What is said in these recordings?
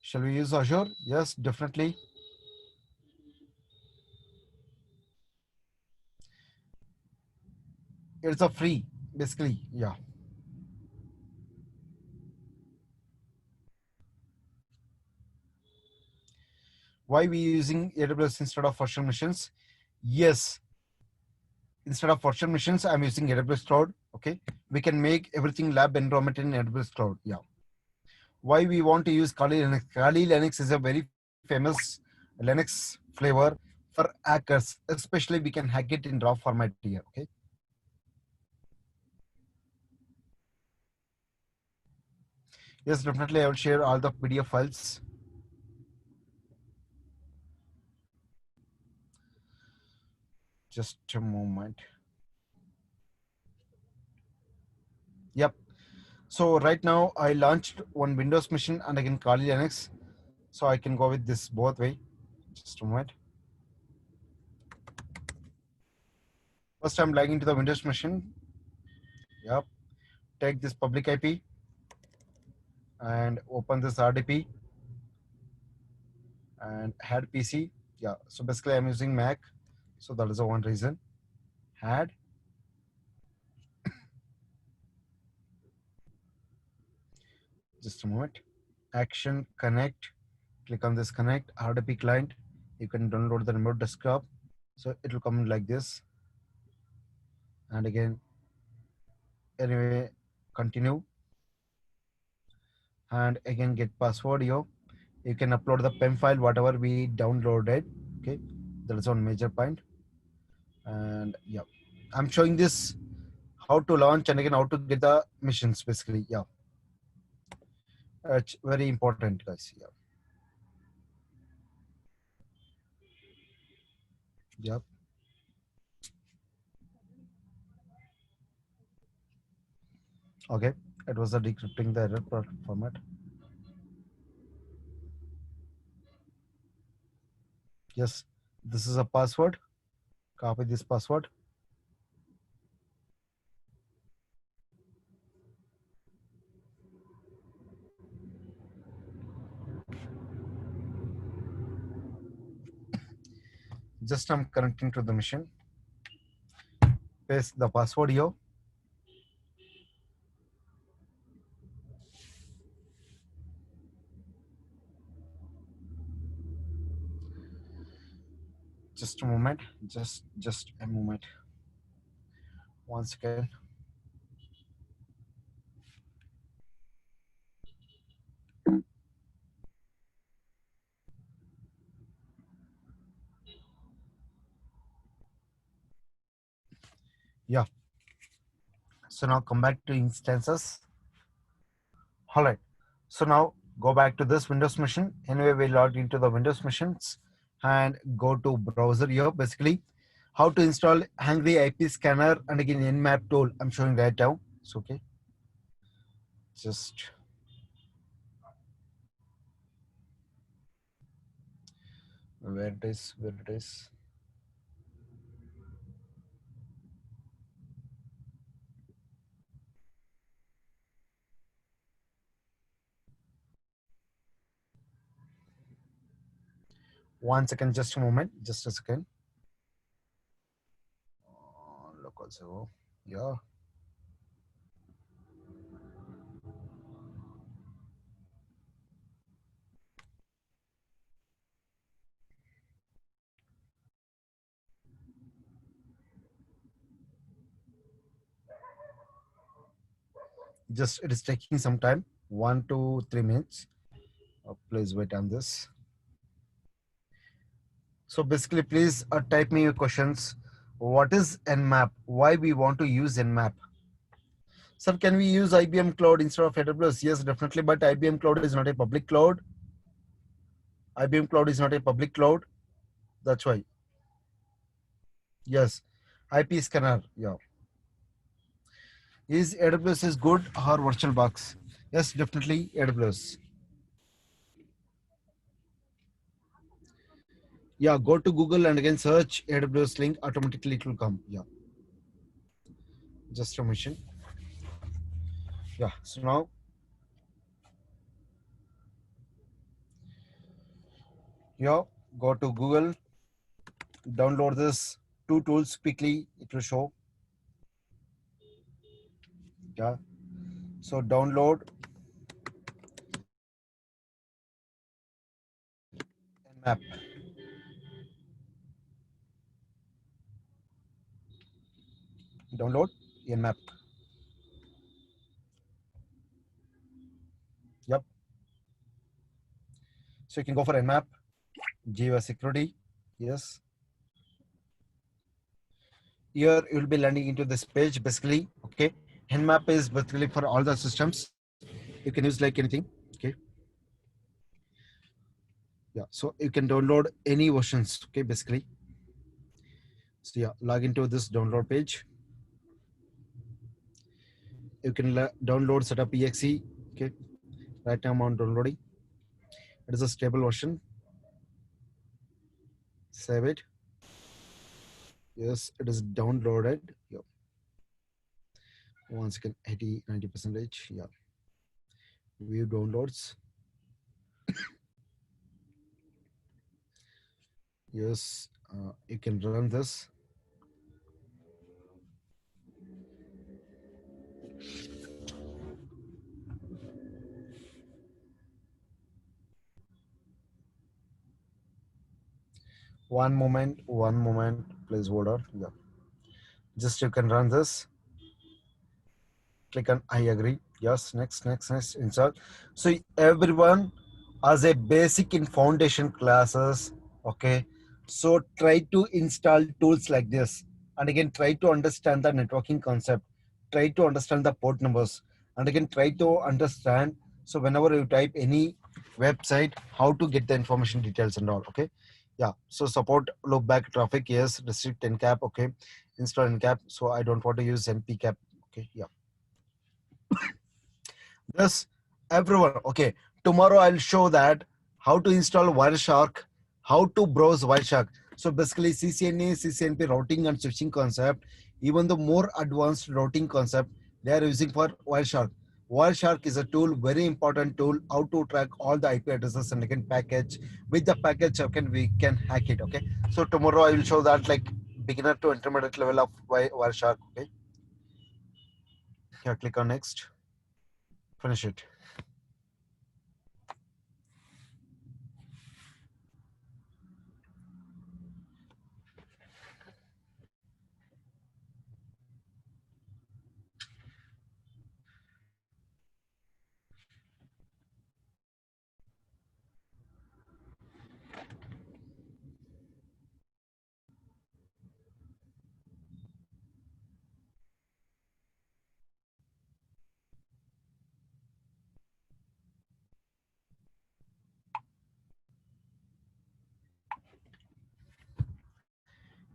Shall we use Azure? Yes, definitely. It's a free, basically. Yeah. Why we using AWS instead of virtual machines? Yes, instead of virtual machines, I'm using AWS Cloud. Okay, we can make everything lab environment in AWS Cloud. Yeah. Why we want to use Kali Linux? Kali Linux is a very famous Linux flavor for hackers. Especially, we can hack it in raw format here. Okay. Yes, definitely. I will share all the PDF files. Just a moment. Yep. So right now I launched one Windows machine and again Kali Linux. So I can go with this both way. Just a moment. First I'm logging into the Windows machine. Yep. Take this public IP and open this RDP and add PC. Yeah. So basically I'm using Mac. So that is the one reason. Add. Just a moment. Action connect. Click on this connect RDP client. You can download the remote desktop. So it will come like this. And again, anyway, continue. And again get password here. You can upload the PEM file whatever we downloaded. Okay, that is one major point. And yeah, I'm showing this how to launch and again how to get the missions basically. Yeah, it's very important guys. Yeah. Yep. Okay, it was a decrypting the error format. Yes, this is a password. Copy this password. Just I'm connecting to the machine. Paste the password here. Just a moment. Just a moment. Once again. Yeah. So now come back to instances. All right. So now go back to this Windows machine. Anyway, we logged into the Windows machines and go to browser here. Basically, how to install Hungry IP scanner and again Nmap tool. I'm showing that down. It's okay. Just where it is, where it is. One second, just a moment, just a second. Local server. Yeah. Just it is taking some time. 1 to 3 minutes. Please wait on this. So basically, please type me your questions. What is Nmap? Why we want to use Nmap? Sir, can we use IBM Cloud instead of AWS? Yes, definitely. But IBM Cloud is not a public cloud. IBM Cloud is not a public cloud. That's why. Yes. IP scanner. Yeah. Is AWS is good or VirtualBox? Yes, definitely AWS. Yeah, go to Google and again search AWS link. Automatically it will come. Yeah. Just a mission. Yeah. So now Yeah, go to Google, download this two tools quickly. It will show. Yeah. So download Nmap. Download Nmap. Yep. So you can go for Nmap, Java security. Yes. Here you will be landing into this page basically. Okay. Nmap is basically for all the systems. You can use like anything. Okay. Yeah. So you can download any versions. Okay. Basically. So yeah, log into this download page. You can download setup exe. Okay. Right now I'm on downloading. It is a stable version. Save it. Yes, it is downloaded. Yep. Once again, 80, 90 percentage. Yeah. View downloads. Yes, you can run this. One moment, please hold on. Yeah. Just you can run this. Click on I agree. Yes, next, install. So everyone has a basic in foundation classes. Okay. So try to install tools like this. And again, try to understand the networking concept. Try to understand the port numbers. And again, try to understand. So whenever you type any website, how to get the information details and all. Okay. Yeah. So support loopback traffic. Yes. Restrict encap. Okay. Install encap. So I don't want to use np cap. Okay. Yeah. Yes, everyone. Okay, tomorrow I'll show that how to install Wireshark, how to browse Wireshark. So basically, CCNA, CCNP routing and switching concept, even the more advanced routing concept, they are using for Wireshark. Wireshark is a tool, very important tool, how to track all the IP addresses and again package. With the package, okay, we can hack it. Okay, so tomorrow I will show that like beginner to intermediate level of Wireshark. Okay, here click on next, finish it.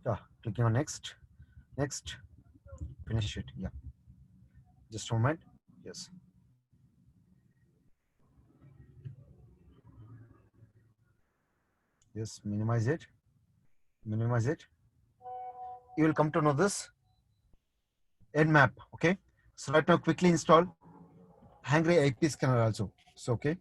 Yeah, clicking on next. Next, finish it. Yeah, just a moment. Yes, yes, minimize it. Minimize it. You will come to know this Nmap. Okay. So right now, quickly install Hungry IP scanner also. So okay.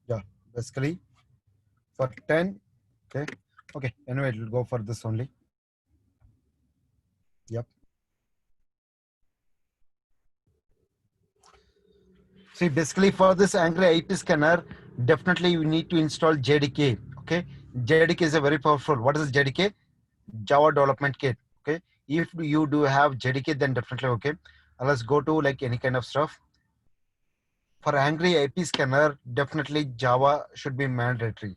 Yeah, basically for 10. Okay. Okay. Anyway, it will go for this only. Yep. See, basically for this Angry IP scanner, definitely you need to install JDK. Okay. JDK is a very powerful. What is JDK? Java development kit. Okay. If you do have JDK, then definitely okay. Let's go to like any kind of stuff. For Angry IP scanner, definitely Java should be mandatory.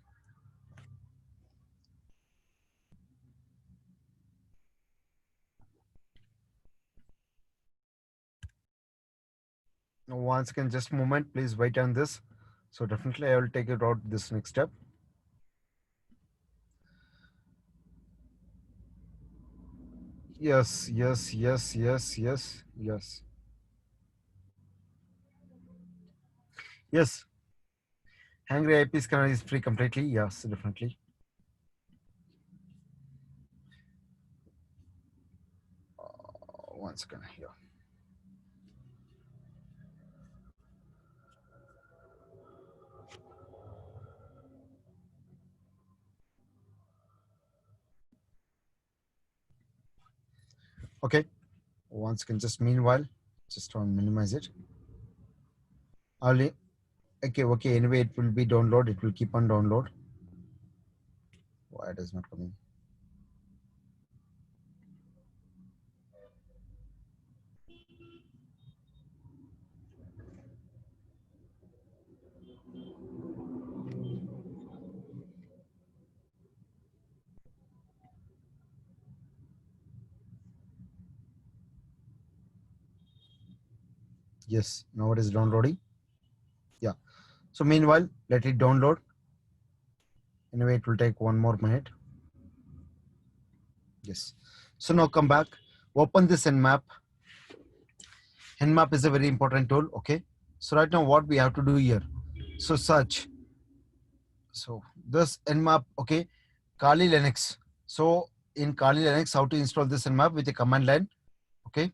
Once again, just a moment, please wait on this. So definitely I will take it out this next step. Yes, yes, yes, yes, yes, yes. Yes. Hungry IP scanner is free completely. Yes, definitely. One second here. Okay. One second. Just meanwhile, just want to minimize it. Only okay. Okay. Anyway, it will be download. It will keep on download. Why it is not coming? Yes. Now it is downloading. Yeah. So meanwhile, let it download. Anyway, it will take 1 more minute. Yes. So now come back. Open this Nmap. Nmap is a very important tool. Okay. So right now, what we have to do here? So search. So this Nmap. Okay. Kali Linux. So in Kali Linux, how to install this Nmap with a command line? Okay.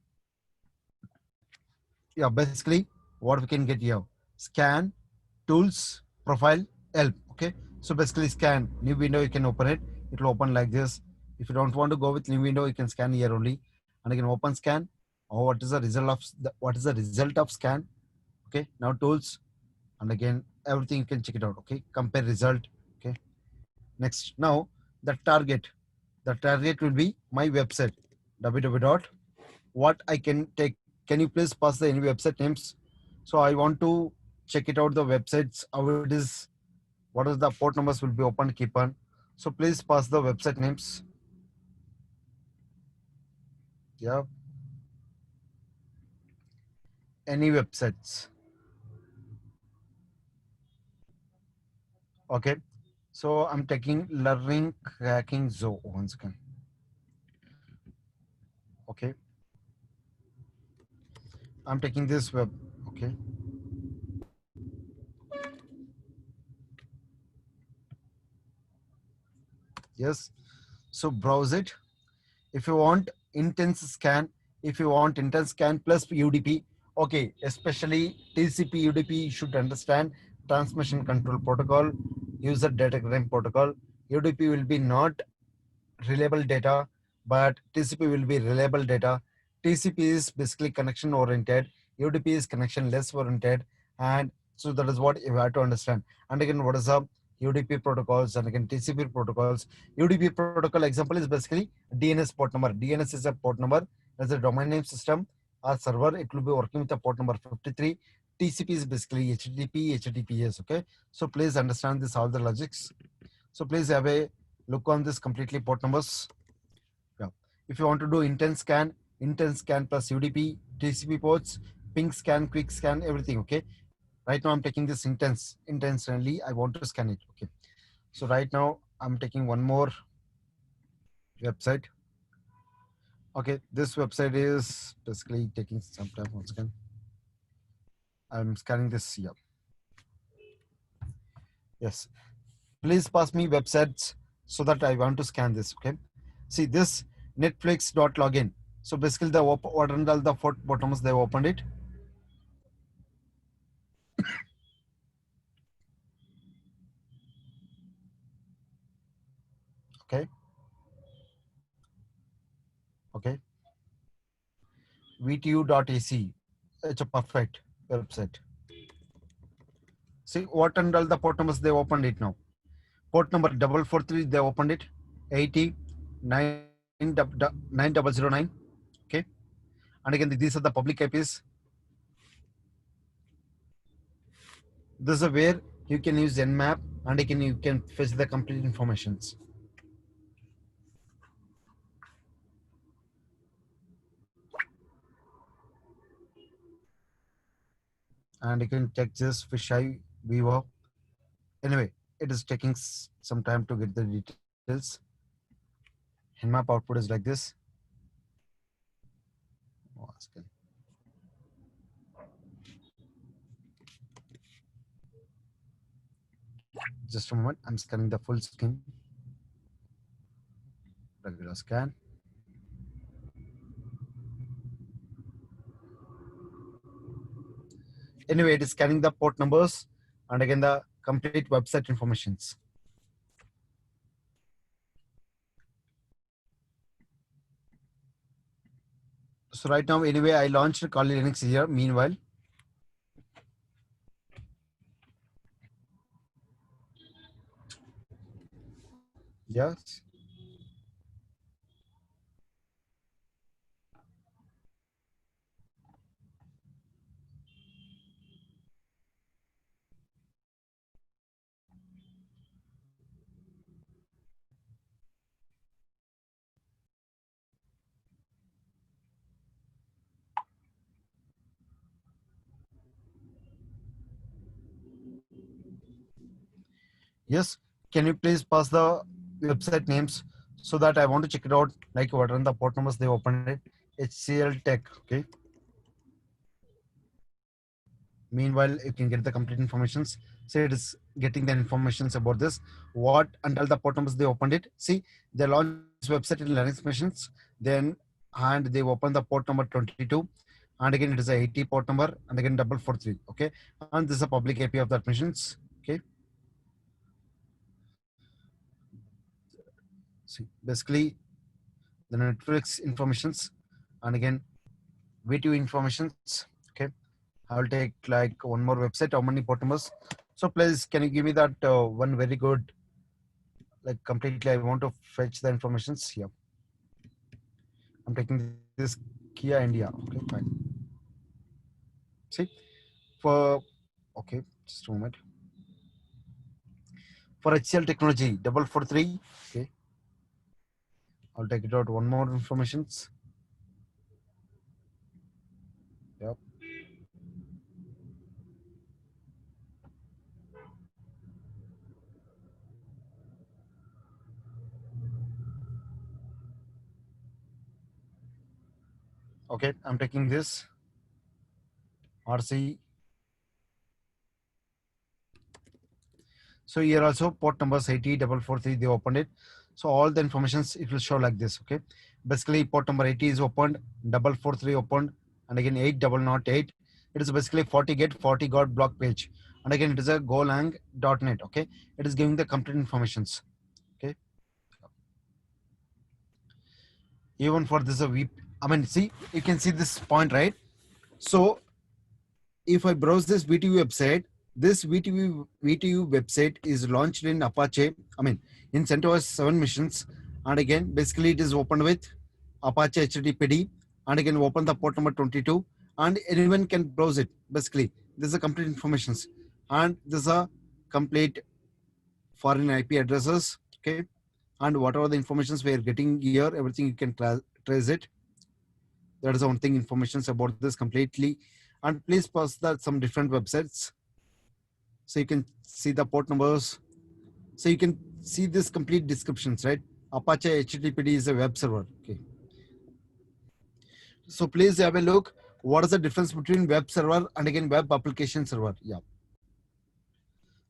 Yeah. Basically, what we can get here: scan, tools, profile, help. Okay. So basically, scan new window. You can open it. It will open like this. If you don't want to go with new window, you can scan here only, and you can open scan. Or what is the result of what is the result of scan? Okay. Now tools, and again everything you can check it out. Okay. Compare result. Okay. Next, now the target. The target will be my website. www dot what I can take. Can you please pass the any website names? So I want to check it out the websites how it is. What is the port numbers will be open keep on. So please pass the website names. Yeah, any websites. Okay. So I'm taking learning hacking zoo once again. Okay. I'm taking this web. Okay. Yes. So browse it. If you want intense scan, if you want intense scan plus UDP, okay, especially TCP UDP, you should understand transmission control protocol, user datagram protocol. UDP will be not reliable data, but TCP will be reliable data. TCP is basically connection oriented, UDP is connection less oriented, and so that is what you have to understand. And again, what is the UDP protocols and again TCP protocols? UDP protocol example is basically DNS port number. DNS is a port number as a domain name system or server. It will be working with the port number 53. TCP is basically HTTP, HTTPS. Okay, so please understand this all the logics. So please have a look on this completely port numbers. Yeah. If you want to do intense scan plus UDP, TCP ports, ping scan, quick scan, everything. Okay. Right now I'm taking this intentionally. I want to scan it. Okay. So right now I'm taking one more website. Okay. This website is basically taking some time. Once again, I'm scanning this here. Yes. Please pass me websites so that I want to scan this. Okay. See this Netflix.login. So basically the what and all the bottoms they opened it. Okay. Okay. VTU.ac. It's a perfect website. See what and all the port numbers they opened it now. Port number 443 they opened it. 80 9009. Okay. And again these are the public IPs. This is where you can use Nmap and you can fetch the complete informations. And you can check this fisheye viewer. Anyway, it is taking some time to get the details. Nmap output is like this. Oh, Just a moment. I'm scanning the full screen. Regular scan. Anyway, it is scanning the port numbers and again the complete website informations. So right now, anyway, I launched Kali Linux here. Meanwhile, yes, yes. Can you please pass the website names so that I want to check it out? Like what are the port numbers they opened it? HCL Tech. Okay. Meanwhile, you can get the complete informations. So it is getting the informations about this. What and all the port numbers they opened it. See, they launched this website in Linux machines. Then and they opened the port number 22. And again, it is a 80 port number and again 443. Okay. And this is a public API of that machines. Okay. See, basically the Netflix informations and again V2 informations. Okay. I will take like one more website. How many port numbers? So please, can you give me that one very good, like completely? I want to fetch the informations here. I'm taking this Kia India. Okay, fine. See, for okay, just a moment. For HCL Technology, 443. Okay, I'll take it out. One more informations. Yep. Okay, I'm taking this RC. So here also port numbers 80 443 they opened it. So all the informations it will show like this. Okay, basically port number 80 is opened, 443 opened, and again 8008. It is basically 40 get 40 got block page, and again it is a golang.net. Okay, it is giving the complete informations. Okay, even for this a V. I mean, see, you can see this point, right? So if I browse this VTU website, this VTU website is launched in Apache. I mean, in CentOS 7 missions, and again, basically it is opened with Apache HTTPD, and again open the port number 22, and anyone can browse it. Basically, this is a complete informations, and this is a complete foreign IP addresses. Okay, and whatever the informations we are getting here, everything you can trace it. That is the one thing informations about this completely. And please post that some different websites so you can see the port numbers. So you can see this complete descriptions, right? Apache HTTPD is a web server. Okay. So please have a look. What is the difference between web server and again web application server? Yeah.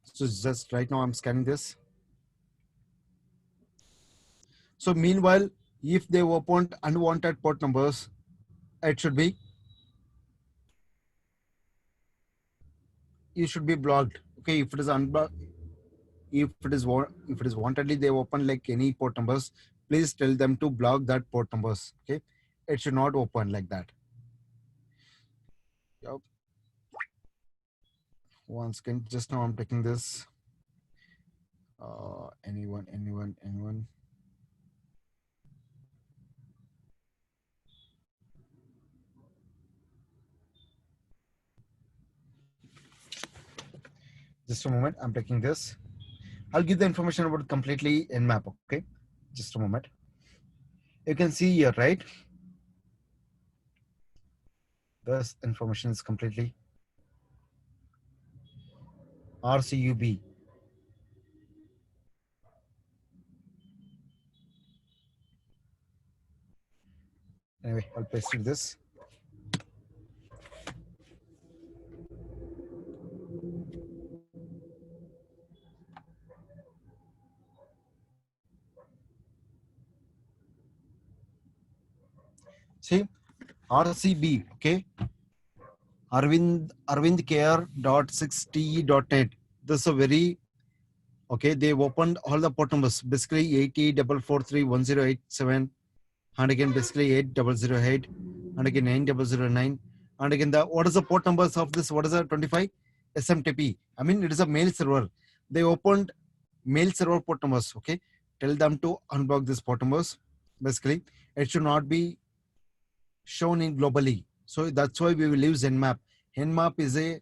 So just right now I'm scanning this. So meanwhile, if they opened unwanted port numbers, it should be you should be blocked. Okay, if it is unblocked, if it is wantedly they open like any port numbers, please tell them to block that port numbers. Okay, it should not open like that. Yep. Once again, just now I'm taking this. Anyone. Just a moment. I'm taking this. I'll give the information about completely in map. Okay, just a moment. You can see here, right? This information is completely RCUB. Anyway, I'll paste it this. See, RCB, okay, arvindcare.6te.net. This is a very, okay, they opened all the port numbers, basically 80 443 1087, and again basically 8008, and again 9009, and again the what is the port numbers of this? What is the 25 SMTP? I mean, it is a mail server. They opened mail server port numbers. Okay, tell them to unblock these port numbers. Basically, it should not be shown in globally. So that's why we will use Nmap. Nmap is a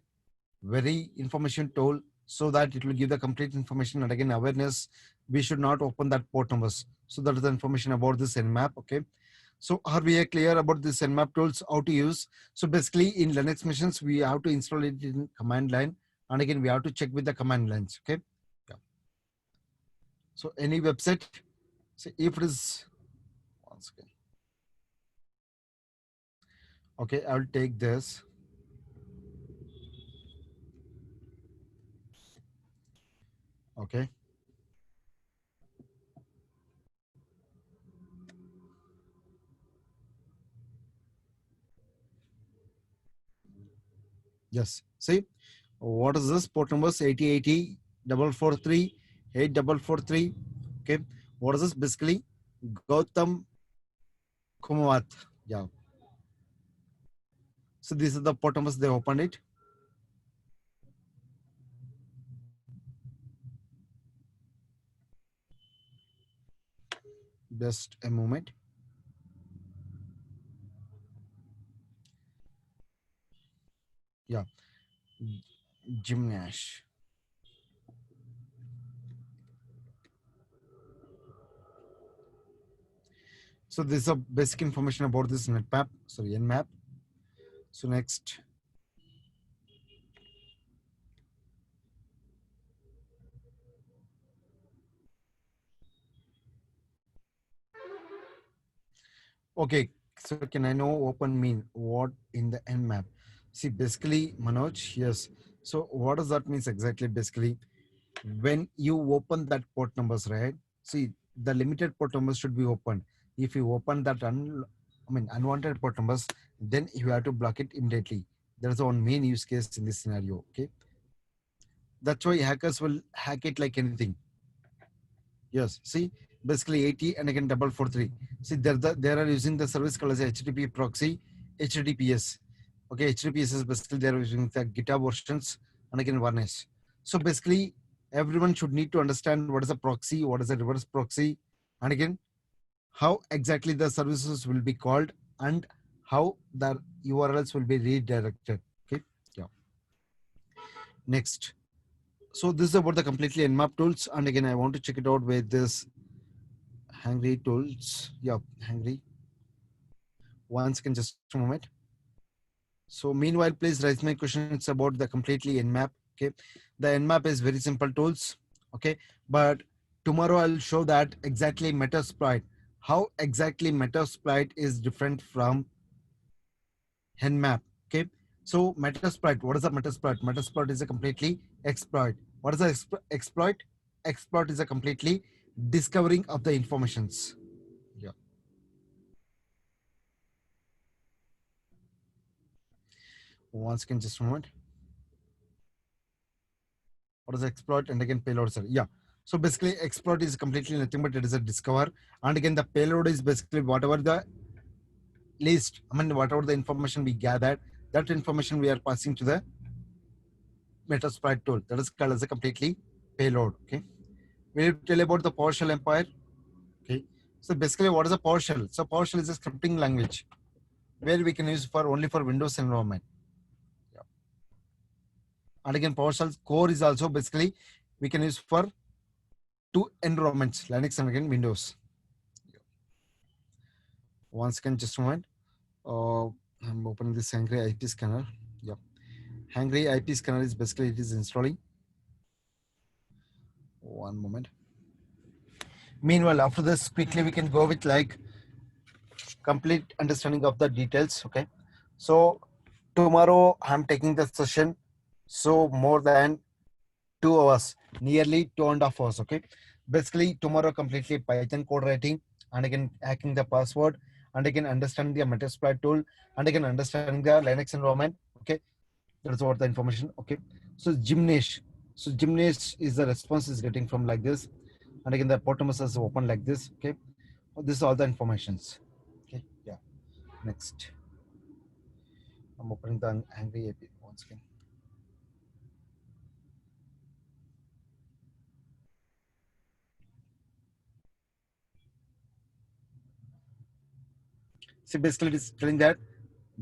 very information tool, so that it will give the complete information, and again awareness. We should not open that port numbers. So that is the information about this Nmap. Okay. So are we clear about this Nmap tools, how to use? So basically in Linux machines, we have to install it in command line. And again, we have to check with the command lines. Okay. Yeah. So any website, so if it is, once again, okay, I'll take this. Okay. Yes. See, what is this port numbers? 8080 443 8443. Okay. What is this? Basically, Gautam Kumawat. Yeah. So these are the port numbers. They opened it. Just a moment. Yeah. Gymnash. So this is a basic information about this netmap. Sorry, Nmap. So next. Okay. So can I know open mean what in the Nmap? See, basically, Manoj, yes. So what does that means exactly? Basically, when you open that port numbers, right? See, the limited port numbers should be opened. If you open that unwanted port numbers, then you have to block it immediately. That is the one main use case in this scenario. Okay. That's why hackers will hack it like anything. Yes. See, basically 80 and again 443. See, they are using the service called as HTTP proxy, HTTPS. Okay, HTTPS is basically they are using the GitHub versions and again varnish. So basically, everyone should need to understand what is a proxy, what is a reverse proxy, and again how exactly the services will be called and how the URLs will be redirected. Okay. Yeah. Next. So this is about the completely Nmap tools, and again I want to check it out with this Hungry tools. Yeah, Hungry. One second, just a moment. So meanwhile, please raise my questions about the completely Nmap. Okay, the Nmap is very simple tools. Okay, but tomorrow I'll show that exactly Metasploit. How exactly Metasploit is different from Nmap. Okay, so Metasploit. What is a Metasploit? Metasploit is a completely exploit. What is a exploit? Exploit is a completely discovering of the informations. Yeah. Once again, just a moment. What is exploit? And again, payload, sir. Yeah. So basically, exploit is completely nothing but it is a discover. And again, the payload is basically whatever the list, whatever the information we gathered, that information we are passing to the Metasploit tool. That is called as a completely payload. Okay. We will tell about the PowerShell Empire. Okay. So basically, what is a PowerShell? So PowerShell is a scripting language where we can use for only for Windows environment. Yeah. And again, PowerShell core is also basically we can use for two environments, Linux and again Windows. Once again, just a moment. I'm opening this Hungry IP scanner. Yeah, Hungry IP scanner is basically it is installing. One moment. Meanwhile, after this, quickly we can go with like complete understanding of the details. Okay, so tomorrow I'm taking the session, so more than 2 hours, nearly 2.5 hours. Okay, basically tomorrow completely Python code writing and again hacking the password and I can understand the Metasploit tool, and I can understand the Linux environment. Okay, that's what the information. Okay, so Gymnase. So Gymnase is the response is getting from like this, and again the Potamus is open like this. Okay, this is all the informations. Okay, yeah. Next, I'm opening the Angry API once again. So basically, it is telling that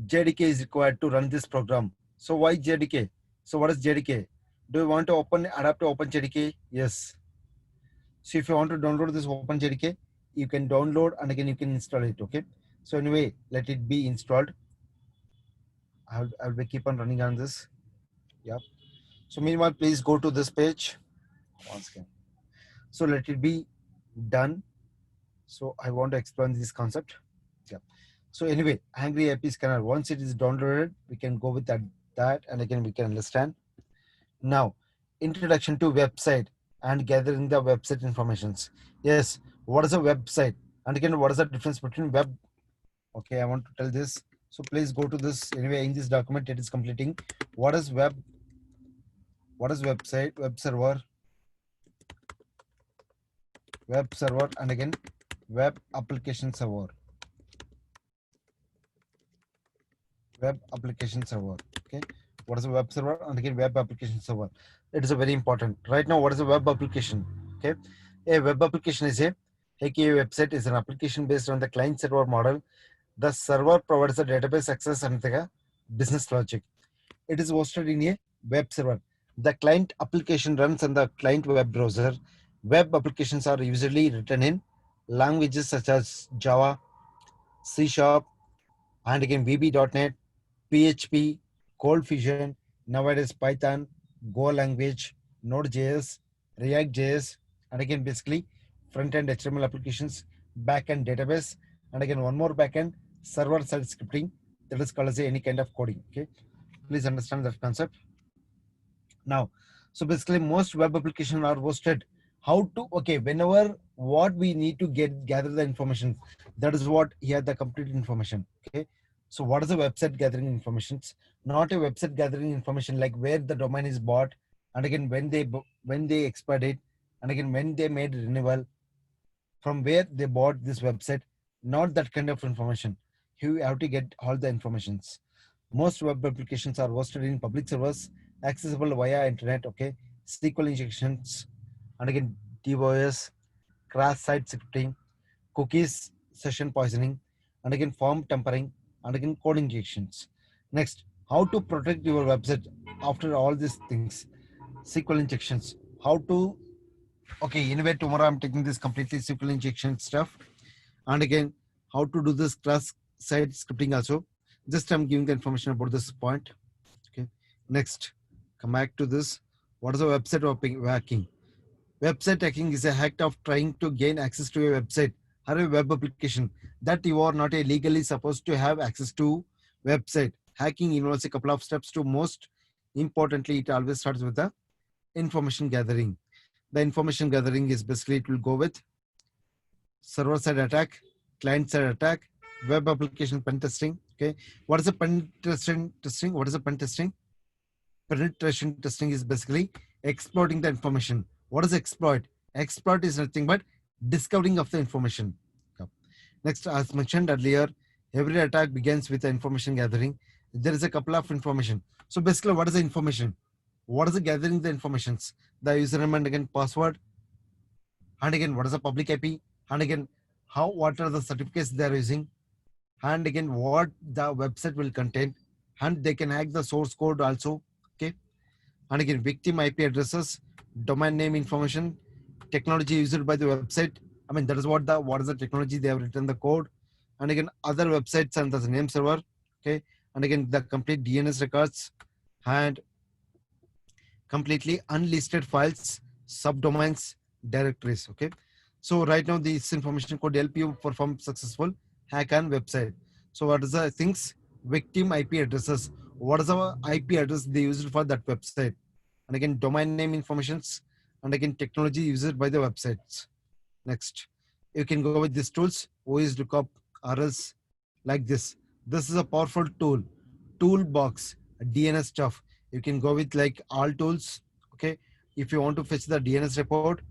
JDK is required to run this program. So why JDK? So what is JDK? Do you want to adapt to Open JDK? Yes. So if you want to download this Open JDK, you can download and again you can install it. Okay. So anyway, let it be installed. I'll be keep on running on this. Yep. So meanwhile, please go to this page once again. So let it be done. So I want to explain this concept. Yeah. So anyway, Angry API scanner. Once it is downloaded, we can go with that, and again we can understand. Now, introduction to website and gathering the website informations. Yes, what is a website? And again, what is the difference between web? Okay, I want to tell this. So please go to this. Anyway, in this document, it is completing. What is web? What is website? Web server, and again, web application server. Web application server. Okay, what is a web server? And again, web application server. It is a very important. Right now, what is a web application? Okay, a web application is AKA website is an application based on the client server model. The server provides the database access and the business logic. It is hosted in a web server. The client application runs on the client web browser. Web applications are usually written in languages such as Java, C Sharp, and again VB.NET, PHP, Cold Fusion, nowadays Python, Go language, Node.js, React.js, and again basically front-end HTML applications, back-end database, and again one more back-end server-side scripting that is called as any kind of coding. Okay, please understand that concept. Now, so basically most web applications are hosted. How to, okay, whenever what we need to gather the information, that is what here the complete information. Okay, so what is the website gathering informations? Not a website gathering information like where the domain is bought, and again when they expired it, and again when they made renewal, from where they bought this website. Not that kind of information. You have to get all the informations. Most web applications are hosted in public servers, accessible via internet. Okay, SQL injections, and again DOS, cross-site scripting, cookies, session poisoning, and again form tampering, and again code injections. Next, how to protect your website after all these things. SQL injections. How to, okay, anyway, tomorrow I'm taking this completely SQL injection stuff, and again how to do this cross-site scripting also. Just I'm giving the information about this point. Okay, next, come back to this. What is a website hacking? Website hacking is a hack of trying to gain access to a website or a web application that you are not legally supposed to have access to. Website hacking involves a couple of steps. To most importantly, it always starts with the information gathering. The information gathering is basically it will go with server side attack, client side attack, web application pen testing. Okay, what is a pen testing? What is a pen testing? Penetration testing is basically exploiting the information. What is exploit? Exploit is nothing but discovering of the information. Okay. Next, as mentioned earlier, every attack begins with the information gathering. There is a couple of information. So basically, what is the information? What is the gathering the informations? The username and again password, and again what is the public IP, and again what are the certificates they are using, and again what the website will contain, and they can hack the source code also. Okay, and again victim IP addresses, domain name information, technology used by the website. I mean that is what is the technology they have written the code, and again other websites and the name server. Okay, and again the complete DNS records and completely unlisted files, subdomains, directories. Okay, so right now this information could help you perform successful hack on website. So what is the things? Victim IP addresses. What is our IP address they used for that website? And again domain name informations, and again technology used by the websites. Next, you can go with these tools: OS lookup, RS, like this is a powerful toolbox, DNS stuff. You can go with like all tools. Okay, if you want to fetch the DNS report,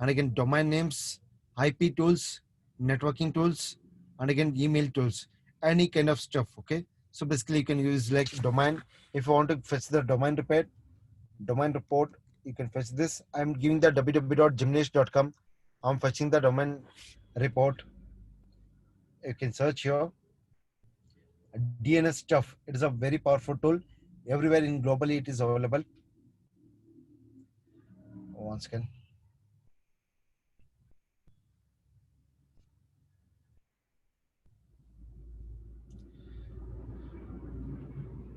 and again domain names, IP tools, networking tools, and again email tools, any kind of stuff. Okay, so basically you can use like domain. If you want to fetch the domain report, you can fetch this. I'm giving the www.gymnase.com. I'm fetching the domain report. You can search here. DNS stuff. It is a very powerful tool. Everywhere in globally it is available. Once again.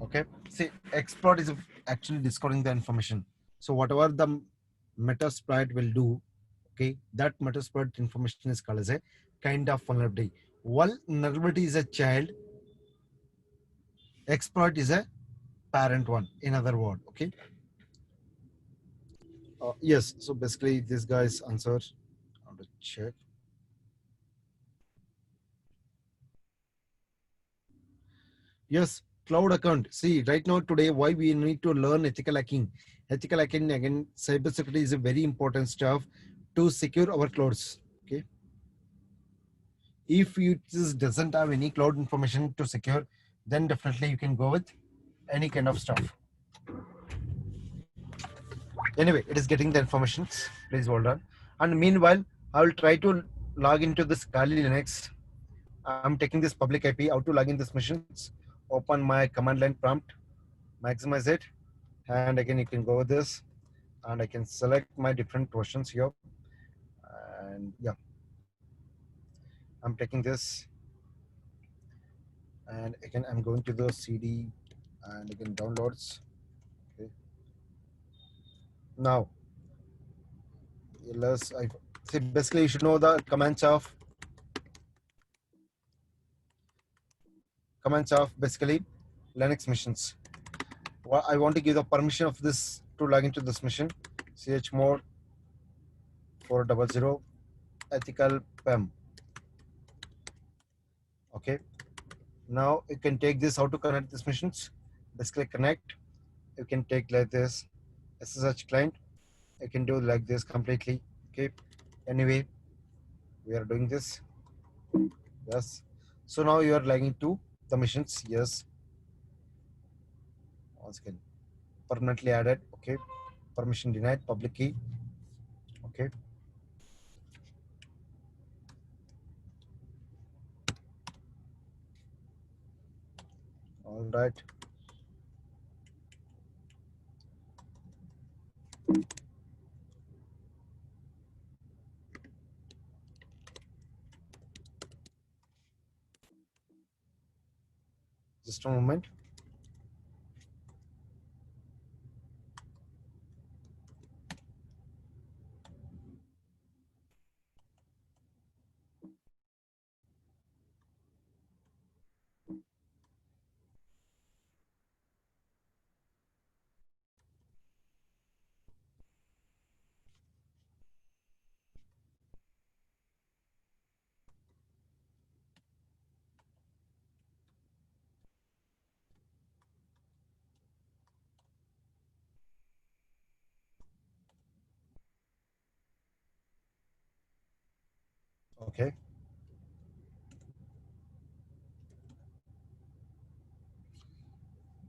Okay. See, exploit is actually discovering the information. So whatever the Metasploit will do, okay, that Metasploit information is called as a kind of vulnerability. Vulnerability is a child, exploit is a parent one, in other word. Okay. Yes. So basically, this guy's answer. I want to check. Yes, cloud account. See, right now today, why we need to learn ethical hacking. Ethical hacking again, cybersecurity is a very important stuff to secure our clouds. Okay, if you just doesn't have any cloud information to secure, then definitely you can go with any kind of stuff. Anyway, it is getting the information. Please hold on. And meanwhile, I will try to log into this Kali Linux. I'm taking this public IP. How to log in this machines? Open my command line prompt, maximize it, and again you can go with this, and I can select my different versions here. And yeah, I'm taking this, and again I'm going to the CD, and again downloads. Okay. Now, let's I see basically you should know the commands of basically Linux machines. Well, I want to give the permission of this to log into this machine. Chmod 400 ethical pem. Okay. Now you can take this how to connect these machines. Basically connect. You can take like this SSH client. I can do like this completely. Okay. Anyway, we are doing this. Yes. So now you are logging to the machines. Yes. Once again, permanently added. Okay. Permission denied. Public key. Okay. All right. Just a moment. Okay.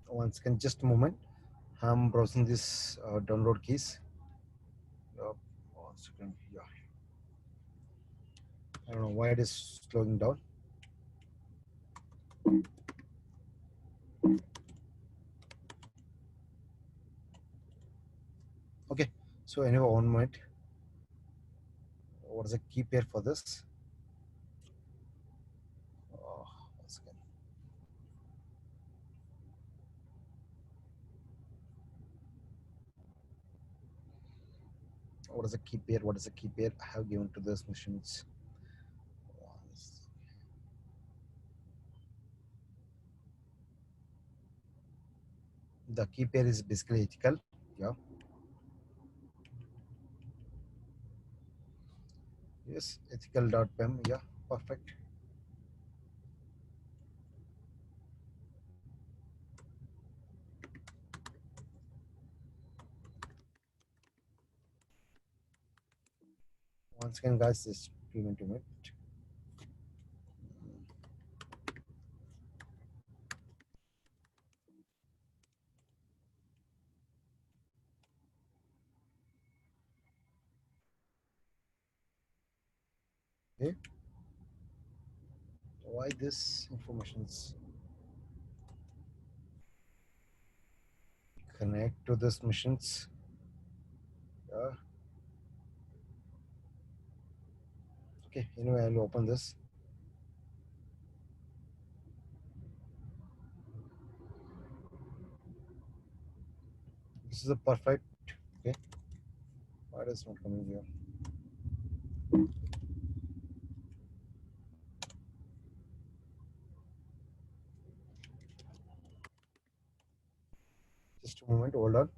Once again, just a moment. I'm browsing this download keys. One second. Yeah. I don't know why it is slowing down. Okay. So anyway, 1 minute. What is the key pair for this? Once again. What is the key pair? What is the key pair I have given to those machines? The key pair is basically ethical. Yeah. Yes. Ethical.pem. Yeah. Perfect. Once again, guys, just give me 2 minutes. Okay. Why this information's connect to this missions? Yeah. Okay. Anyway, I'll open this. This is a perfect. Okay. Why is not coming here? Just a moment. Hold on.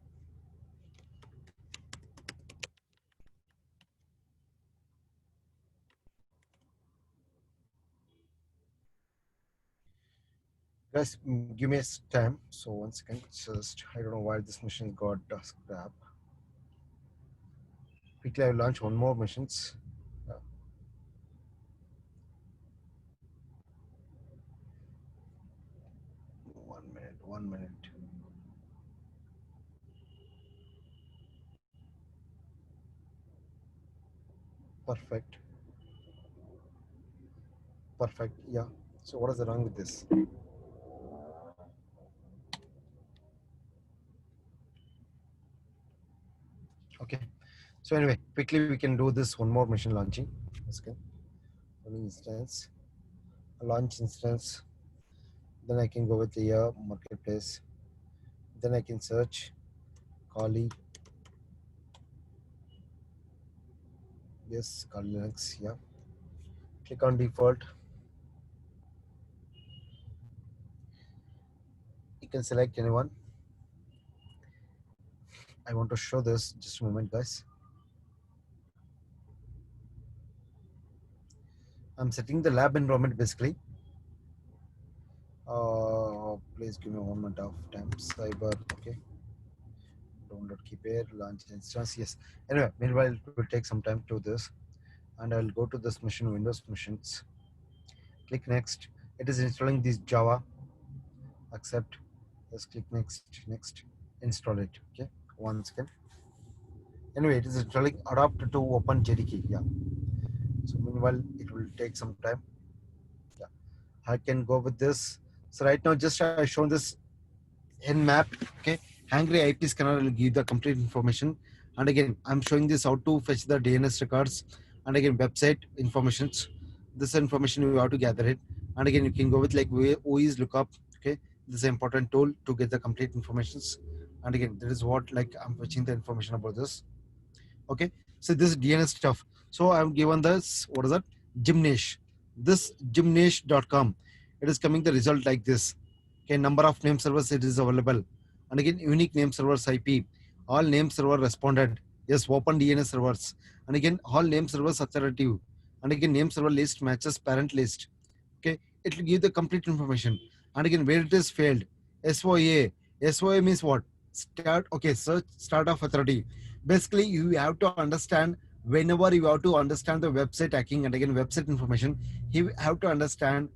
Guys, give me a time. So once again, just I don't know why this mission got scrap. Quickly, I'll launch one more missions. 1 minute. 1 minute. Perfect. Perfect. Yeah. So what is wrong with this? Okay. So anyway, quickly we can do this one more mission launching. Okay. One instance, a launch instance. Then I can go with the marketplace. Then I can search Kali. Yes, Kali Linux. Yeah. Click on default. You can select anyone. I want to show this. Just a moment, guys. I'm setting the lab environment basically. Please give me a moment of time. Cyber. Okay. Download keeper, launch instance. Yes. Anyway, meanwhile, it will take some time to this. And I'll go to this mission, Windows missions. Click next. It is installing this Java. Accept. Just click next. Next. Install it. Okay. Once again. Anyway, it is installing adapt to open JDK. Yeah. So meanwhile, it will take some time. Yeah. I can go with this. So right now, just I shown this in map. Okay. Hungry IP scanner will give the complete information. And again, I'm showing this how to fetch the DNS records. And again, website informations. This information you have to gather it. And again, you can go with like OE's lookup. Okay. This is an important tool to get the complete informations. And again, that is what like I'm fetching the information about this. Okay. So this is DNS stuff. So I'm given this, what is that? Gymnash. This gymnash.com. It is coming the result like this. Okay, number of name servers it is available. And again, unique name servers IP. All name server responded. Yes, open DNS servers. And again, all name servers authoritative. And again, name server list matches parent list. Okay, it will give the complete information. And again, where it is failed. SOA. SOA means what? Start. Okay, search start of authority. Basically, you have to understand whenever you have to understand the website hacking and again website information, you have to understand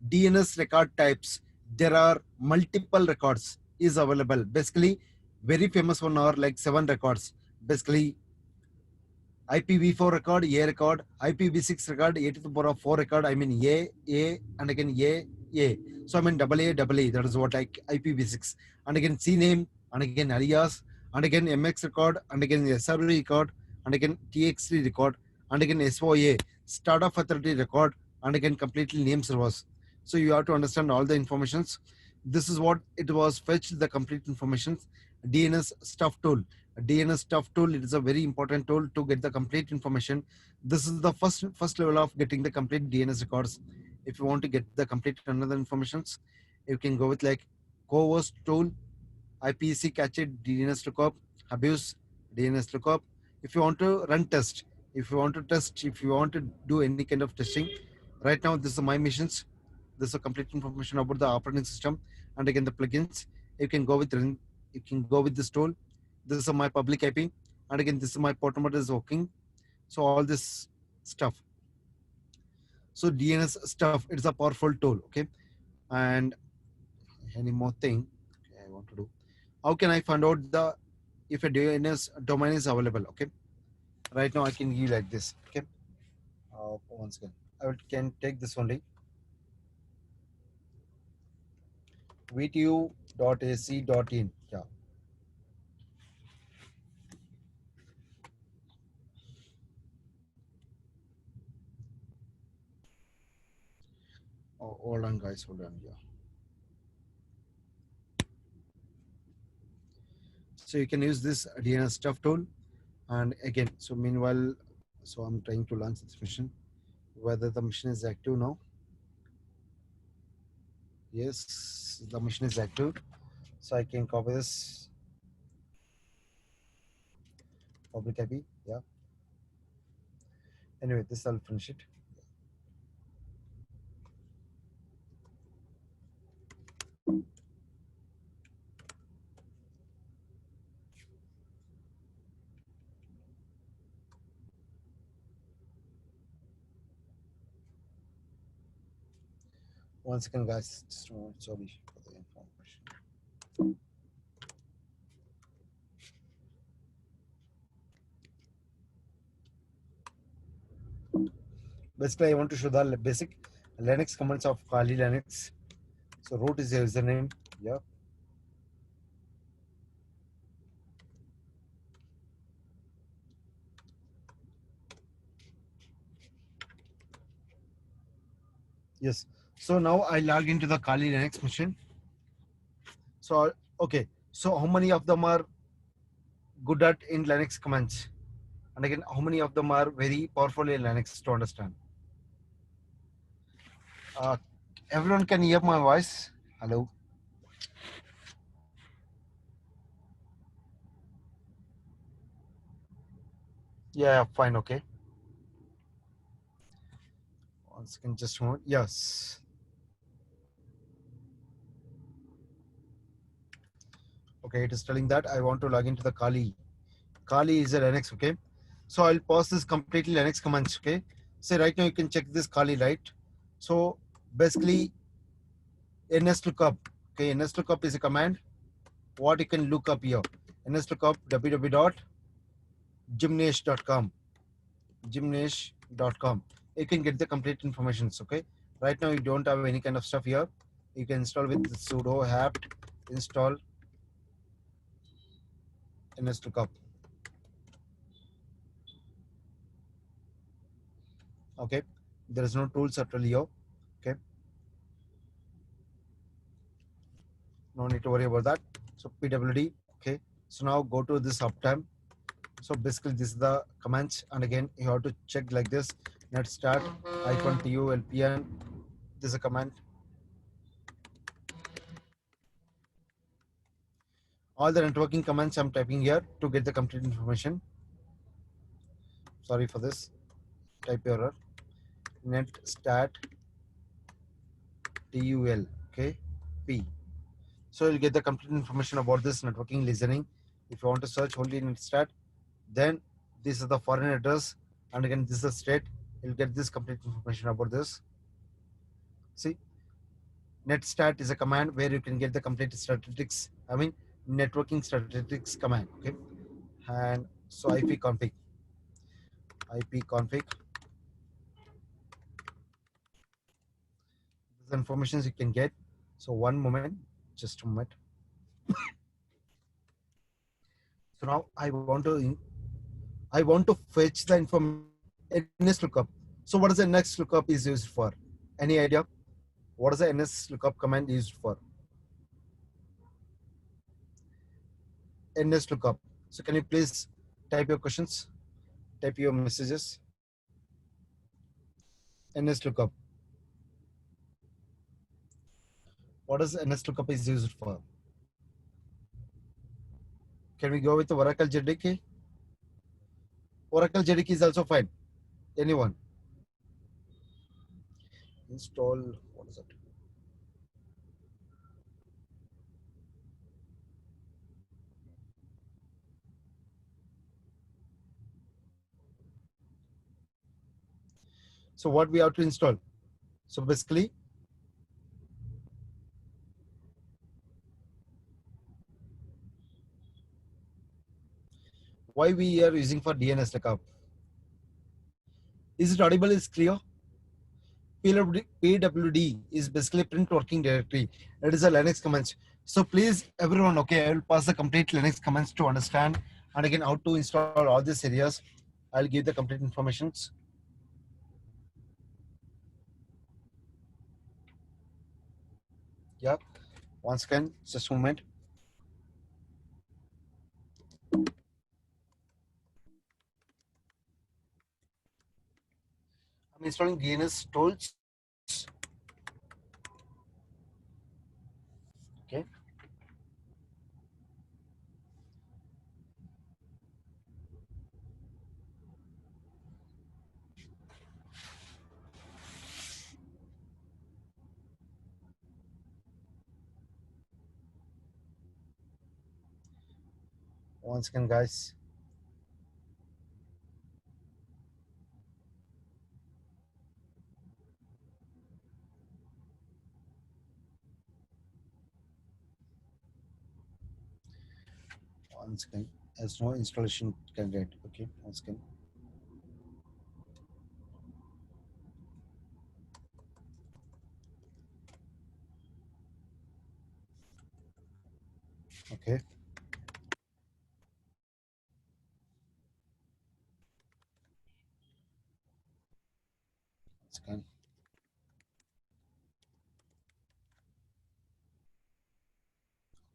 DNS record types. There are multiple records is available. Basically, very famous one are like 7 records. Basically, IPv4 record, A record, IPv6 record, A to the power of 4 record. I mean A, and again A. So I mean double A. That is what like IPv6. And again C name, and again alias, and again MX record, and again SRE record, and again TXT record, and again SOA, start of authority record, and again completely name servers. So you have to understand all the informations. This is what it was fetched the complete information. DNS stuff tool. DNS stuff tool, it is a very important tool to get the complete information. This is the first level of getting the complete DNS records. If you want to get the complete another informations, you can go with like co-host tool, IPC cache DNS lookup, abuse DNS lookup. If you want to run test, if you want to do any kind of testing, right now this is my missions. This is a complete information about the operating system, and again the plugins. You can go with this tool. This is my public IP, and again this is my port number is working. So all this stuff. So DNS stuff, it's a powerful tool. Okay. And any more thing I want to do. How can I find out the if a DNS domain is available? Okay. Right now I can give like this. Okay. Once again, can take this only. vtu.ac.in. Yeah. Oh, hold on, guys. Hold on. Yeah. So you can use this DNS stuff tool. And again, so meanwhile, so I'm trying to launch this mission. Whether the mission is active now. Yes, the mission is active. So I can copy this public IP. Yeah. Anyway, this I'll finish it. Once again, guys, just a moment. Sorry for the information. Basically, I want to show the basic Linux commands of Kali Linux. So root is the username. Yeah. Yes. So now I log into the Kali Linux machine. So okay. So how many of them are good at in Linux commands? And again, how many of them are very powerful in Linux to understand? Uh, Everyone can hear my voice. Hello. Yeah, fine. Okay. One second, just a moment. Yes. Okay, it is telling that I want to log into the Kali. Kali is a Linux. Okay. So I'll pause this completely Linux commands. Okay. So right now you can check this Kali, right? So basically ns lookup. Okay, ns lookup is a command. What you can look up here. ns lookup www.gymnash.com. Gymnash.com. You can get the complete information. Okay. Right now you don't have any kind of stuff here. You can install with sudo apt install ns lookup. Okay. There is no tools actually here. Okay. No need to worry about that. So pwd. Okay. So now go to this uptime. So basically this is the commands, and again you have to check like this. Net start -tu lpn. This is a command. All the networking commands I'm typing here to get the complete information. Sorry for this type error. Net stat tul. Okay. P. So you'll get the complete information about this networking listening. If you want to search only net stat, then this is the foreign address, and again this is the state. You'll get this complete information about this. See, netstat is a command where you can get the complete statistics. I mean, networking statistics command. Okay, and so ipconfig. This information you can get. So one moment, just a moment. So now I want to fetch the information ns lookup. So what is the ns lookup is used for? Any idea? What is the ns lookup command used for? ns lookup. So can you please type your questions, type your messages? ns lookup. What is ns lookup is used for? Can we go with the Oracle JDK? Oracle JDK is also fine. Anyone? Install. What is it? So what we have to install? So basically, why we are using for DNS lookup? Is it audible? Is clear? PWD is basically print working directory. It is a Linux commands. So please, everyone, okay, I will pass the complete Linux commands to understand, and again how to install all these areas. I'll give the complete informations. Yeah, once again, just a moment. I'm installing DNS tools. Okay. Once again, guys. Once again, as no installation candidate. Okay, once again. Okay. Once again.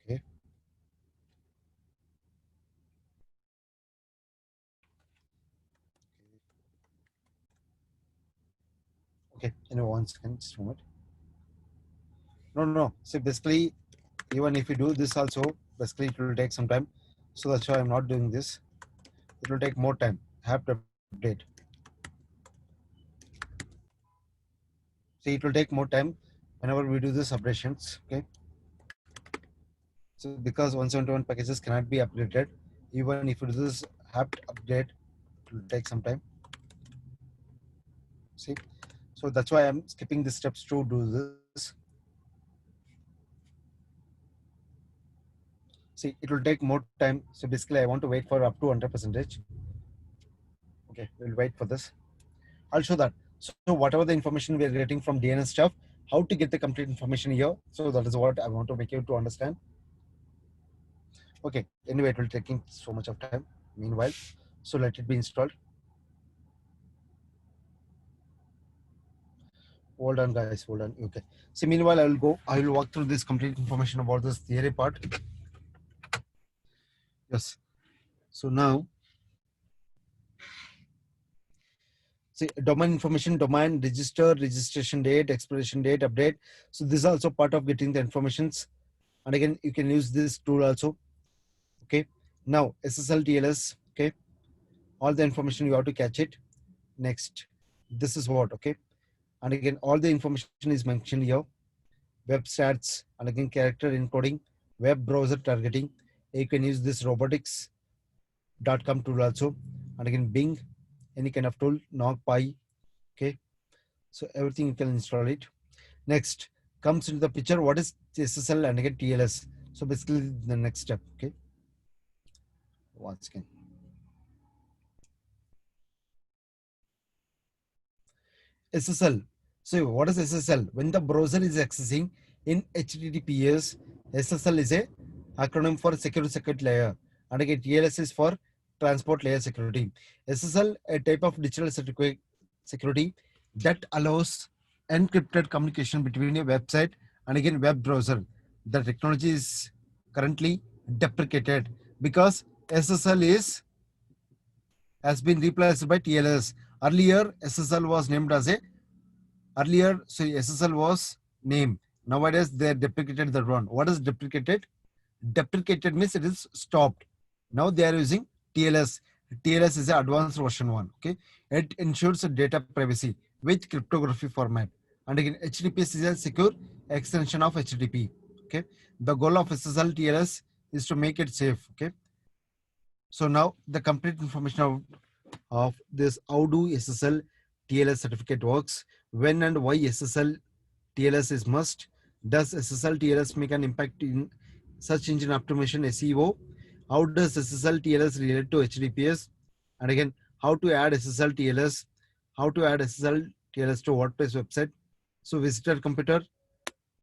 Okay. Okay. Anyway, once again, just a moment. No. So basically, even if you do this also, basically it will take some time. So that's why I'm not doing this. It will take more time. I have to update. See, it will take more time whenever we do this updations. Okay. So because 171 packages cannot be updated, even if you do this apt update, it will take some time. See, so that's why I'm skipping the steps to do this. See, it will take more time. So basically, I want to wait for up to 100%. Okay, we'll wait for this. I'll show that. So whatever the information we are getting from DNS stuff, how to get the complete information here. So that is what I want to make you to understand. Okay. Anyway, it will taking so much of time. Meanwhile, so let it be installed. Hold on, guys. Hold on. Okay. See, meanwhile, I will go. I will walk through this complete information about this theory part. Yes. So now, see, domain information, domain, register, registration date, expiration date, update. So this is also part of getting the informations. And again, you can use this tool also. Okay. Now, SSL TLS. Okay. All the information you have to catch it. Next, this is what. Okay. And again, all the information is mentioned here. Web stats, and again character encoding, web browser targeting. You can use this robotics.com tool also, and again Bing, any kind of tool, NogPy. Okay, so everything you can install it. Next comes into the picture what is SSL and again TLS. So basically the next step. Okay, once again. SSL. So what is SSL? When the browser is accessing in HTTPS, SSL is a acronym for secure circuit layer, and again TLS is for transport layer security. SSL a type of digital security that allows encrypted communication between a website and again web browser. The technology is currently deprecated because SSL is has been replaced by TLS. Earlier, SSL was named as a earlier. So SSL was name. Nowadays they deprecated that one. What is deprecated? Deprecated means it is stopped. Now they are using TLS. TLS is the advanced version one. Okay, it ensures data privacy with cryptography format. And again, HTTPS is a secure extension of HTTP. Okay, the goal of SSL TLS is to make it safe. Okay, so now the complete information of this how do SSL TLS certificate works, when and why SSL TLS is must, does SSL TLS make an impact in search engine optimization SEO, how does SSL TLS relate to HTTPS, and again how to add SSL TLS, how to add SSL TLS to WordPress website. So visitor computer,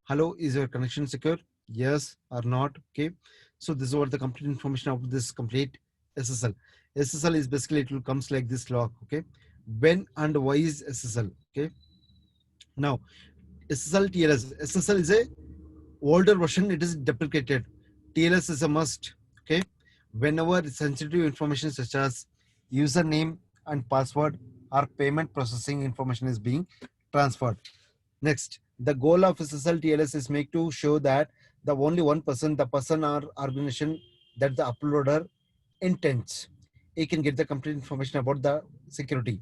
hello, is your connection secure? Yes or not? Okay. So this is what the complete information of this complete SSL. SSL is basically, it will comes like this log. Okay. When and why is SSL? Okay. Now SSL TLS. SSL is a older version. It is deprecated. TLS is a must. Okay. Whenever sensitive information such as username and password or payment processing information is being transferred. Next, the goal of SSL TLS is make to show that the only one person, the person or organization that the uploader intends, he can get the complete information about the security.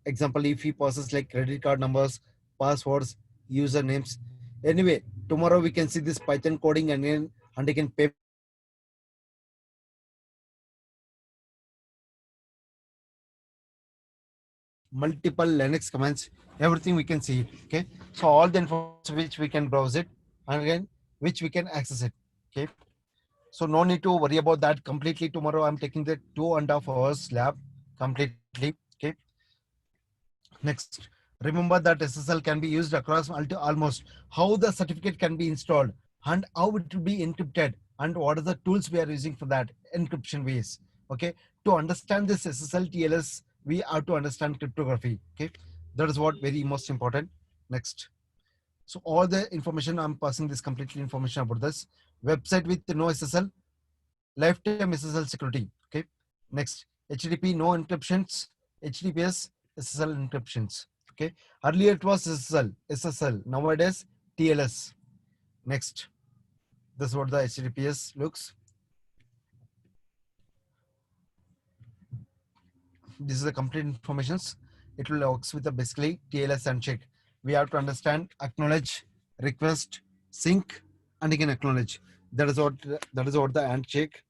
Example, if he passes like credit card numbers, passwords, usernames. Anyway, tomorrow we can see this Python coding and again payment processing, multiple Linux commands, everything we can see it. Okay, so all the information which we can browse it and again which we can access it. Okay, so no need to worry about that completely. Tomorrow I'm taking the 2.5 hours lab completely. Okay, next, remember that SSL can be used across almost how the certificate can be installed and how it will be encrypted and what are the tools we are using for that encryption ways. Okay, to understand this SSL TLS, we have to understand cryptography. Okay, that is what very most important. Next, so all the information I'm passing this completely information about this website with no SSL, lifetime SSL security. Okay, next, HTTP no encryptions, HTTPS SSL encryptions. Okay, earlier it was SSL, nowadays TLS. Next, this is what the HTTPS looks. This is the complete informations. It will works with the basically TLS and check. We have to understand acknowledge, request, sync, and again acknowledge. That is what the handshake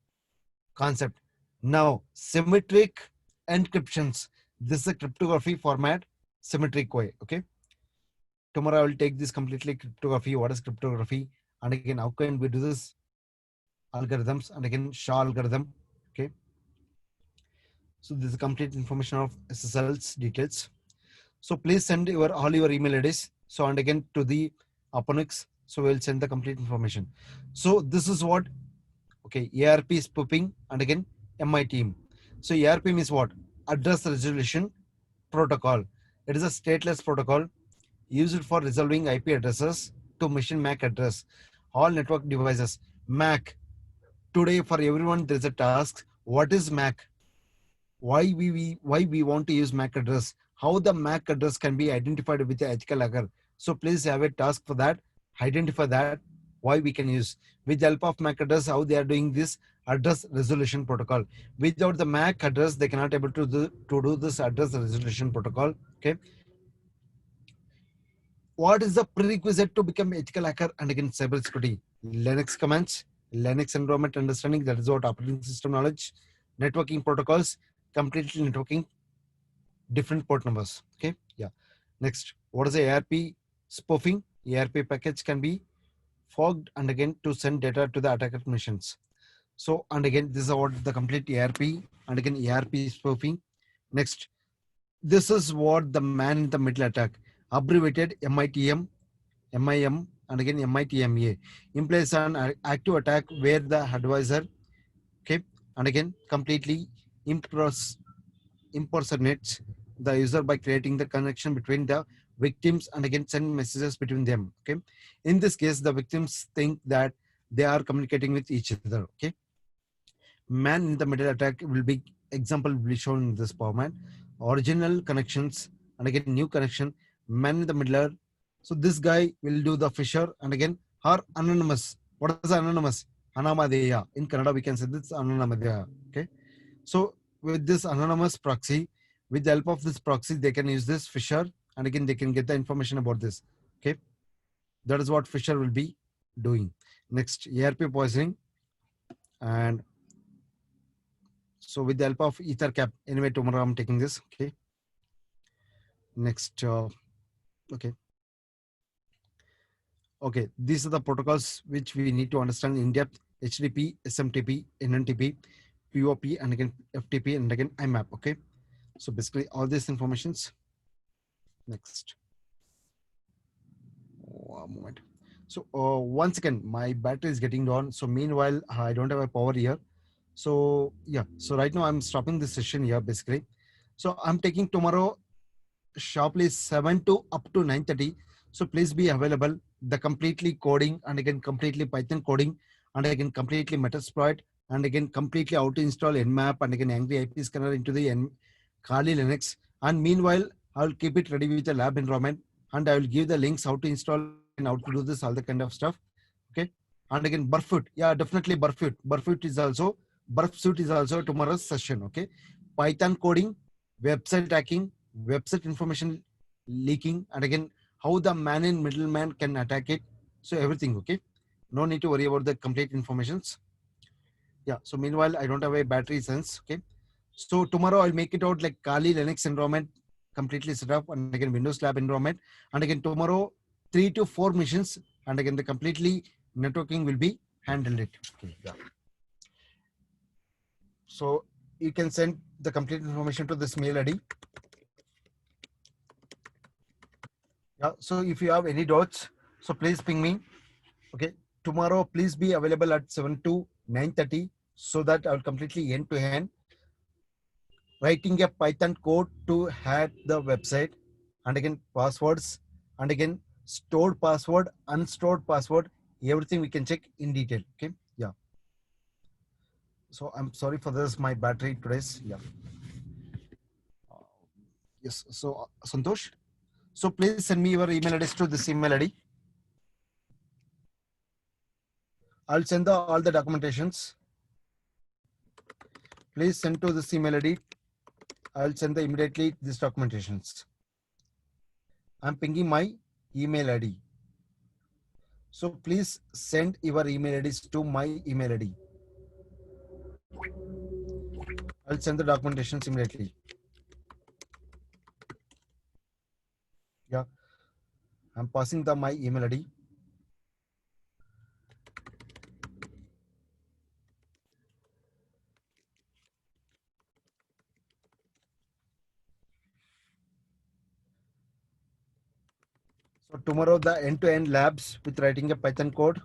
concept. Now, symmetric encryptions. This is a cryptography format, symmetric way. Okay. Tomorrow I will take this completely cryptography. What is cryptography? And again, how can we do this? Algorithms and again SHA algorithm. Okay. So this is complete information of SSL's details. So please send your all your email IDs. So and again to the Aponix. So we'll send the complete information. So this is what. Okay, ARP is spoofing and again MITM. So ARP means what? Address resolution protocol. It is a stateless protocol used for resolving IP addresses to machine MAC address. All network devices. MAC. Today for everyone there is a task. What is MAC? Why we want to use MAC address? How the MAC address can be identified with the ethical hacker? So please have a task for that. Identify that. Why we can use with the help of MAC address. How they are doing this address resolution protocol. Without the MAC address, they cannot able to do this address resolution protocol. Okay. What is the prerequisite to become ethical hacker and again cybersecurity? Linux commands, Linux environment understanding, that is what operating system knowledge, networking protocols, completely networking, different port numbers. Okay, yeah. Next, what is the ARP spoofing? ARP package can be fogged and again to send data to the attacker machines. So and again, this is what the complete ARP and again ARP spoofing. Next, this is what the man in the middle attack, abbreviated MITM, MIM, and again MITMA, implies an active attack where the advisor, okay, and again completely impersonates the user by creating the connection between the victims and again send messages between them. Okay, in this case, the victims think that they are communicating with each other. Okay, man in the middle attack will be example will be shown in this format. Original connections and again new connection, man in the middle. So this guy will do the fisher and again her anonymous. What is anonymous? Anamadeya. In Kannada we can say this Anamadeya. Okay. So with this anonymous proxy, with the help of this proxy, they can use this fisher and again they can get the information about this. Okay. That is what fisher will be doing. Next, ARP poisoning. And so with the help of ether cap, anyway, tomorrow I'm taking this. Okay. Next, okay. Okay, these are the protocols which we need to understand in depth: HTTP, SMTP, NNTP, POP, and again FTP, and again IMAP. Okay, so basically all these informations. Next, one moment. So once again, my battery is getting down. So meanwhile, I don't have a power here. So yeah, so right now I'm stopping this session here basically. So I'm taking tomorrow sharply 7 to up to 9:30. So please be available. The completely coding and again completely Python coding and again completely Metasploit and again completely how to install Nmap and again Angry IP scanner into the Kali Linux. And meanwhile, I'll keep it ready with the lab environment and I will give the links how to install and again how to do this, all the kind of stuff. Okay. And again, Burfoot. Yeah, definitely Burfoot. Burfoot is also tomorrow's session. Okay. Python coding, website hacking, website information leaking, and again how the man in middleman can attack it. So everything. Okay. No need to worry about the complete informations. Yeah. So meanwhile, I don't have a battery sense. Okay. So tomorrow I'll make it out like Kali Linux environment completely set up and again Windows Lab environment. And again tomorrow 3 to 4 missions and again the completely networking will be handled it. Okay, yeah. So you can send the complete information to this mail ID. Yeah. So if you have any doubts, so please ping me. Okay. Tomorrow, please be available at 7 to 9:30 so that I'll completely end to end writing a Python code to hack the website and again passwords and again stored password, unstored password, everything we can check in detail. Okay. Yeah. So I'm sorry for this, my battery today's. Yeah. Yes. So Santosh, so please send me your email address to this email ID. I'll send all the documentations. Please send to this email ID. I'll send immediately these documentations. I'm pinging my email ID. So please send your email IDs to my email ID. I'll send the documentations immediately. Yeah, I'm passing my email ID. So tomorrow the end-to-end labs with writing a Python code.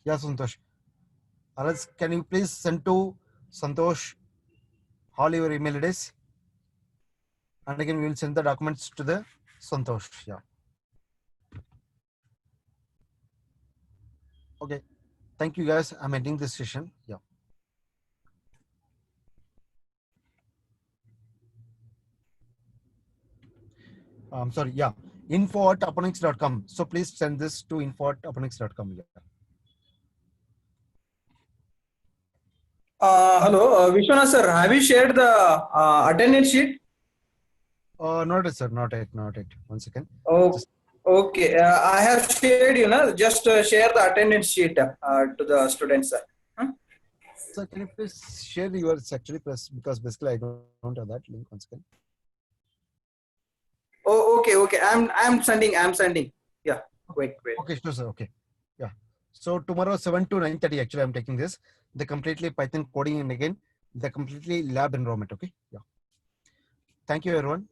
Yeah, Santosh. Else, can you please send to Santosh all your email IDs? And again, we will send the documents to the Santosh. Yeah. Okay. Thank you guys. I'm ending this session. Yeah. I'm sorry. Yeah. info@aponix.com. So please send this to info@aponix.com. Yeah. Hello, Vishwanath sir. Have you shared the attendance sheet? Not it, sir. Not it. Not it. One second. Oh, Just, okay. I have shared, just share the attendance sheet to the students, sir. Huh? sir, can you please share yours actually? Plus, because basically I don't have that link. One second. Oh, okay, okay. I'm sending. Yeah. Wait. Okay, sure, sir. Okay. Yeah. So tomorrow 7 to 9:30. Actually, I'm taking this. The completely Python coding and again the completely lab environment. Okay. Yeah. Thank you, everyone.